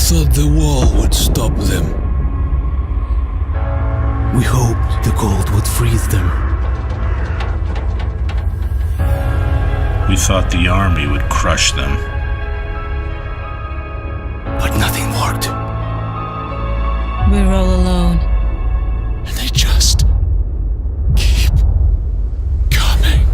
thought the wall would stop them. We hoped the cold would freeze them. We thought the army would crush them. But nothing worked. We're all alone. And they just keep coming.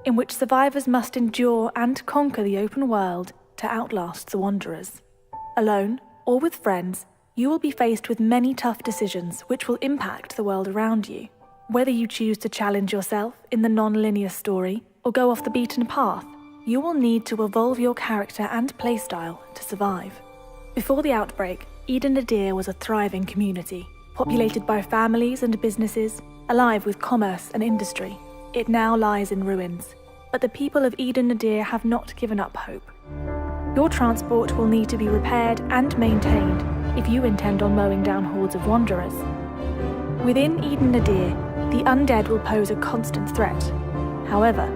In which survivors must endure and conquer the open world to outlast the Wanderers. Alone, or with friends, you will be faced with many tough decisions which will impact the world around you. Whether you choose to challenge yourself in the non-linear story or go off the beaten path, you will need to evolve your character and playstyle to survive. Before the outbreak, Eden Nadir was a thriving community, populated by families and businesses, alive with commerce and industry. It now lies in ruins, but the people of Eden Nadir have not given up hope. Your transport will need to be repaired and maintained if you intend on mowing down hordes of wanderers. Within Eden Nadir, the undead will pose a constant threat. However,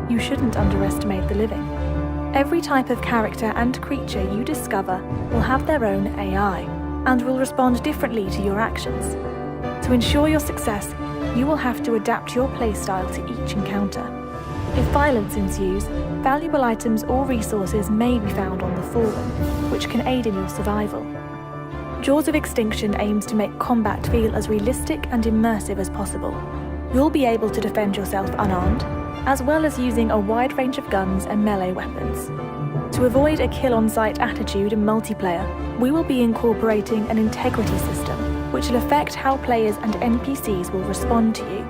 you shouldn't underestimate the living. Every type of character and creature you discover will have their own AI and will respond differently to your actions. To ensure your success, you will have to adapt your playstyle to each encounter. If violence ensues, valuable items or resources may be found on the Fallen, which can aid in your survival. Jaws of Extinction aims to make combat feel as realistic and immersive as possible. You'll be able to defend yourself unarmed, as well as using a wide range of guns and melee weapons. To avoid a kill-on-sight attitude in multiplayer, we will be incorporating an integrity system, which will affect how players and NPCs will respond to you.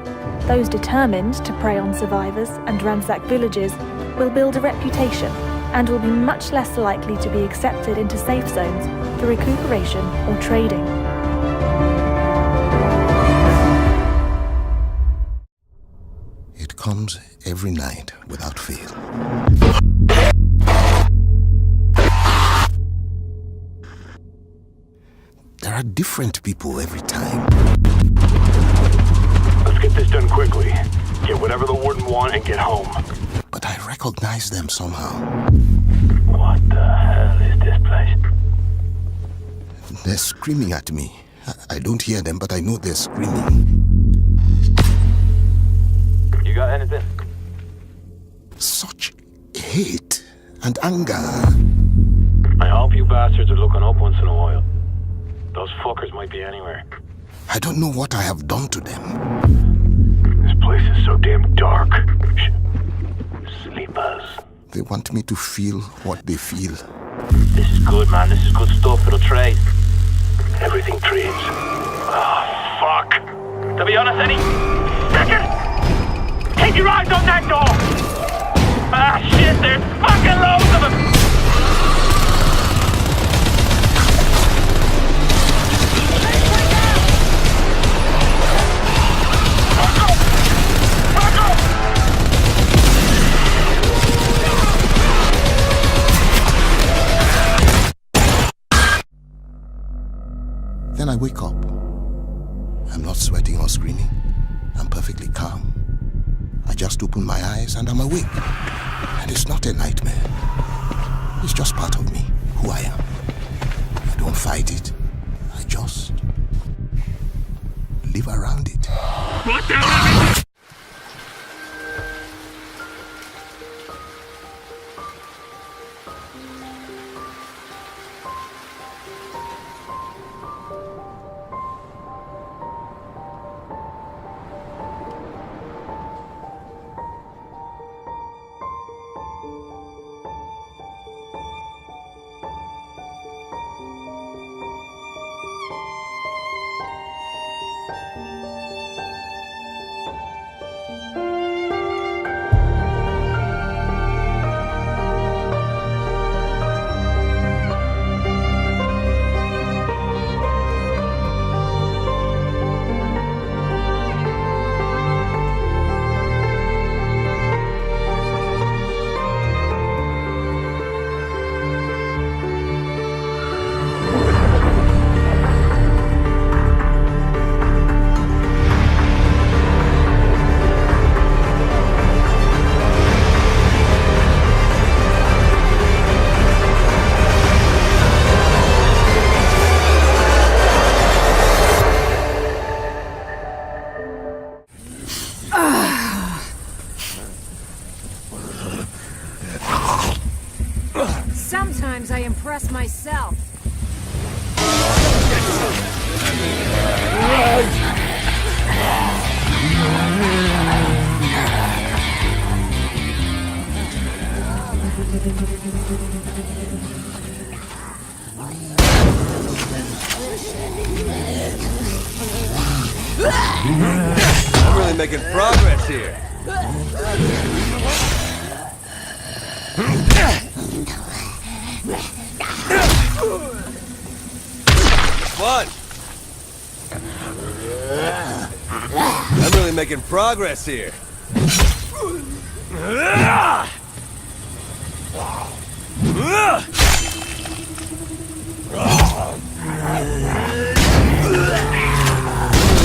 Those determined to prey on survivors and ransack villages will build a reputation and will be much less likely to be accepted into safe zones for recuperation or trading. It comes every night without fail. There are different people every time. Let's get this done quickly. Get whatever the warden want and get home. But I recognize them somehow. What the hell is this place? They're screaming at me. I don't hear them, but I know they're screaming. You got anything? Such hate and anger. I hope you bastards are looking up once in a while. Those fuckers might be anywhere. I don't know what I have done to them. This place is so damn dark. Sleepers. They want me to feel what they feel. This is good, man. This is good stuff. It'll trade. Everything trades. Oh, fuck. To be honest, any second, take your eyes on that door. Ah, shit, there's fucking loads of them. Then I wake up. I'm not sweating or screaming. I'm perfectly calm. I just open my eyes and I'm awake. And it's not a nightmare. It's just part of me, who I am. I don't fight it. I just live around it. What the hell? Sometimes I impress myself. I'm really making progress here. Fun. I'm really making progress here.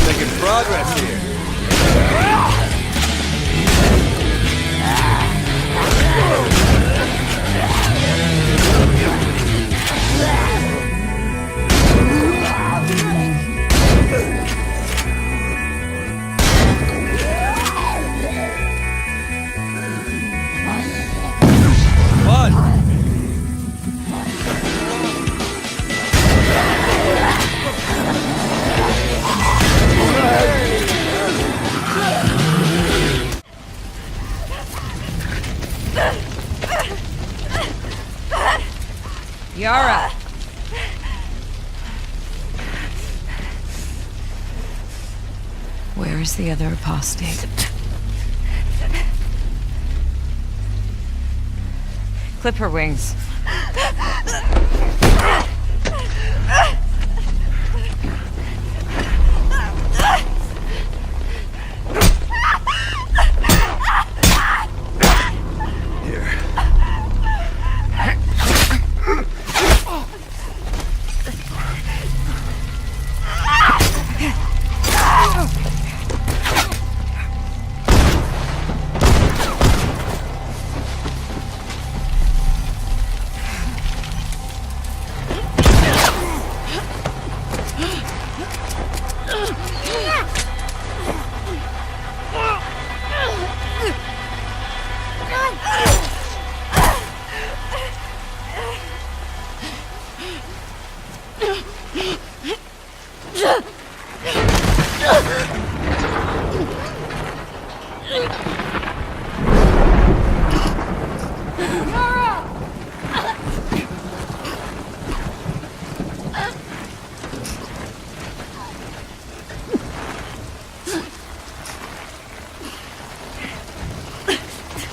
Making progress here. Yara! Where is the other apostate? Clip her wings.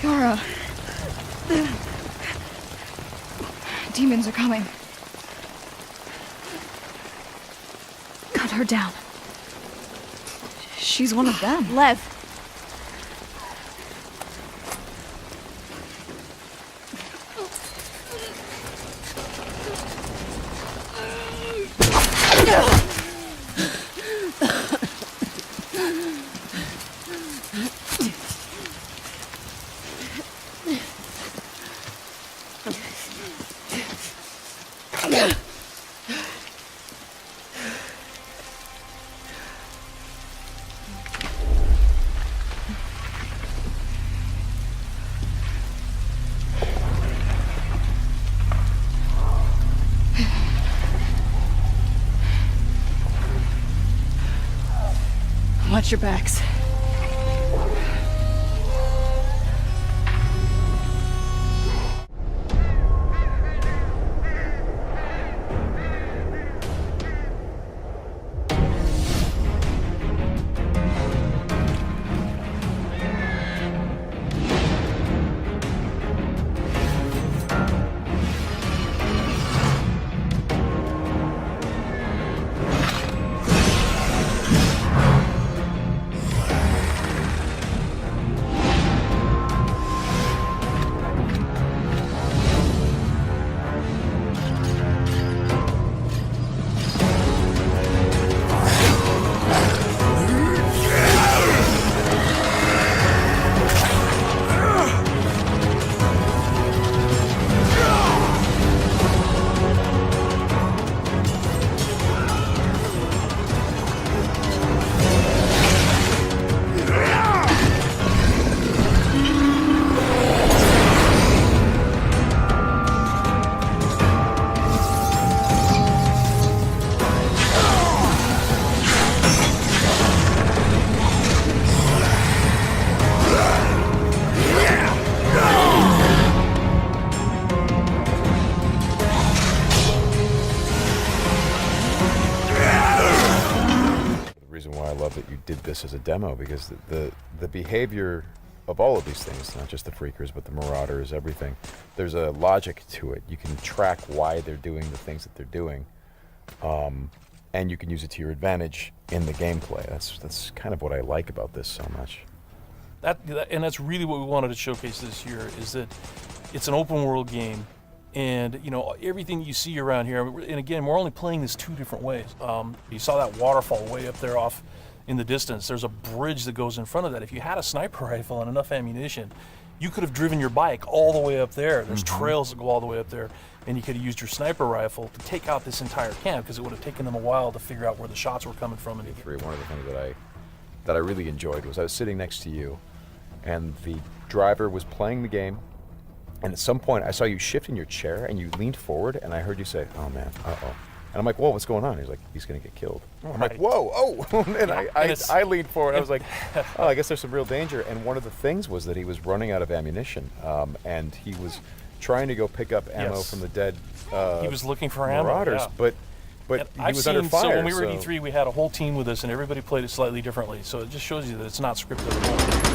Yara. Demons are coming. Cut her down. She's one of them. Lev. Watch your backs. did this as a demo, because the behavior of all of these things, not just the freakers, but the marauders, everything, there's a logic to it. You can track why they're doing the things that they're doing, and you can use it to your advantage in the gameplay. That's kind of what I like about this so much. And that's really what we wanted to showcase this year, is that it's an open world game, and you know, everything you see around here, and again, we're only playing this 2 different ways. You saw that waterfall way up there off in the distance. There's a bridge that goes in front of that. If you had a sniper rifle and enough ammunition, you could have driven your bike all the way up there. There's trails that go all the way up there, and you could have used your sniper rifle to take out this entire camp, because it would have taken them a while to figure out where the shots were coming from. And One of the things that I really enjoyed was I was sitting next to you, and the driver was playing the game, and at some point I saw you shift in your chair and you leaned forward, and I heard you say, "Oh man, uh-oh." And I'm like, "Whoa, what's going on?" He's like, "He's gonna get killed." I'm like, "Whoa, oh!" And I leaned forward. I was like, "Oh, I guess there's some real danger." And one of the things was that he was running out of ammunition, and he was trying to go pick up ammo from the dead. He was looking for marauders, ammo, but he was under fire. So when we were at E3, we had a whole team with us, and everybody played it slightly differently. So it just shows you that it's not scripted at all.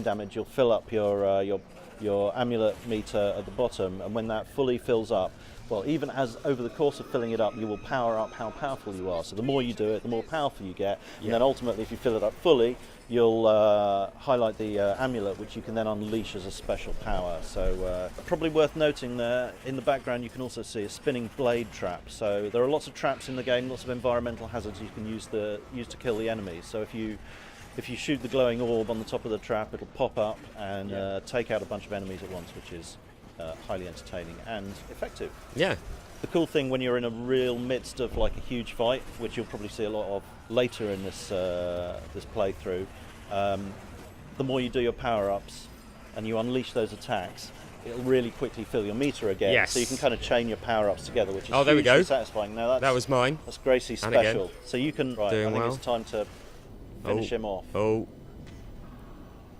Damage, you'll fill up your amulet meter at the bottom, and when that fully fills up, well, even as over the course of filling it up, you will power up how powerful you are. So the more you do it, the more powerful you get, and then ultimately, if you fill it up fully, you'll highlight the amulet, which you can then unleash as a special power. So probably worth noting there, in the background you can also see a spinning blade trap. So there are lots of traps in the game, lots of environmental hazards you can use to kill the enemies. So if you shoot the glowing orb on the top of the trap, it'll pop up and take out a bunch of enemies at once, which is highly entertaining and effective. Yeah. The cool thing when you're in a real midst of like a huge fight, which you'll probably see a lot of later in this playthrough, the more you do your power-ups and you unleash those attacks, it'll really quickly fill your meter again. Yes. So you can kind of chain your power-ups together, which is there we go. hugely satisfying. Now that was mine. That's Gracie's special. So you can. Right, I think it's time to finish him off. Oh.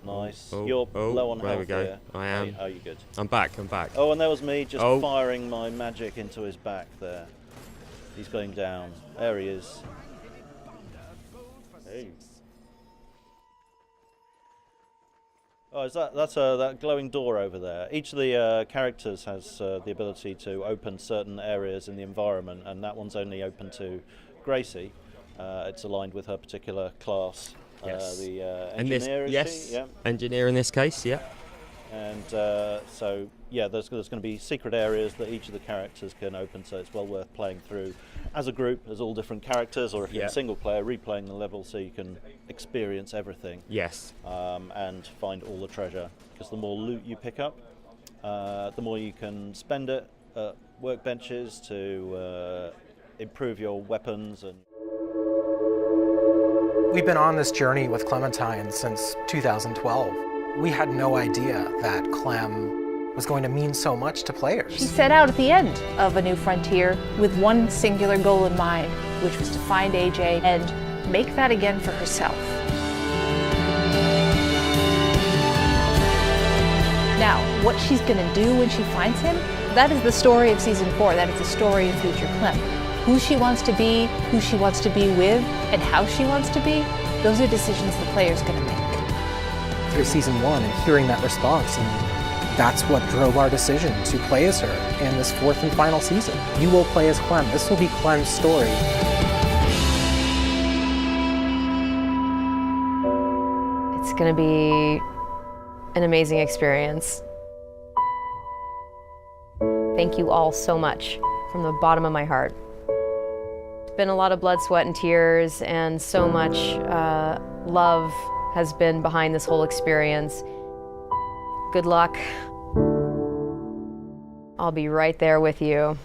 Nice. Oh. You're low on health. There we go. Here. I am. Oh, you good? I'm back. Oh, and there was me just firing my magic into his back there. He's going down. There he is. Hey. Oh, is that's that glowing door over there. Each of the characters has the ability to open certain areas in the environment, and that one's only open to Gracie. It's aligned with her particular class. Yes. The engineer, engineer in this case, yeah. And so, yeah, there's going to be secret areas that each of the characters can open, so it's well worth playing through as a group, as all different characters, or if you're in single player, replaying the level so you can experience everything. Yes. And find all the treasure, because the more loot you pick up, the more you can spend it at workbenches to improve your weapons. And we've been on this journey with Clementine since 2012. We had no idea that Clem was going to mean so much to players. She set out at the end of A New Frontier with one singular goal in mind, which was to find AJ and make that again for herself. Now, what she's going to do when she finds him, that is the story of Season 4. That is the story of future Clem. Who she wants to be, who she wants to be with, and how she wants to be, those are decisions the player's going to make. through Season 1 and hearing that response, and that's what drove our decision to play as her in this 4th and final season. You will play as Clem. This will be Clem's story. It's going to be an amazing experience. Thank you all so much from the bottom of my heart. It's been a lot of blood, sweat, and tears, and so much love has been behind this whole experience. Good luck. I'll be right there with you.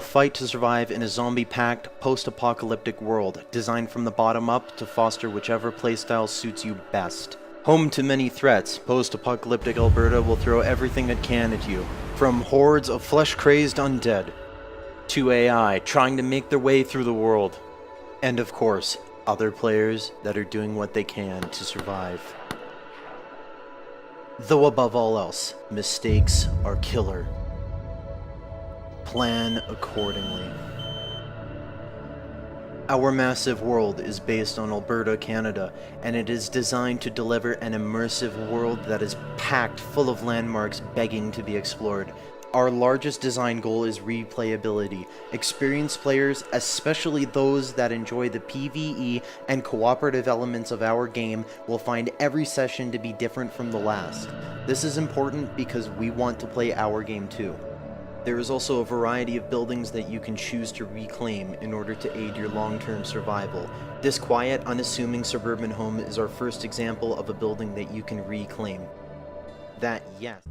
Fight to survive in a zombie-packed, post-apocalyptic world, designed from the bottom up to foster whichever playstyle suits you best. Home to many threats, post-apocalyptic Alberta will throw everything it can at you, from hordes of flesh-crazed undead, to AI trying to make their way through the world, and of course, other players that are doing what they can to survive. Though above all else, mistakes are killer. Plan accordingly. Our massive world is based on Alberta, Canada, and it is designed to deliver an immersive world that is packed full of landmarks begging to be explored. Our largest design goal is replayability. Experienced players, especially those that enjoy the PvE and cooperative elements of our game, will find every session to be different from the last. This is important because we want to play our game too. There is also a variety of buildings that you can choose to reclaim in order to aid your long-term survival. This quiet, unassuming suburban home is our first example of a building that you can reclaim. That, yes.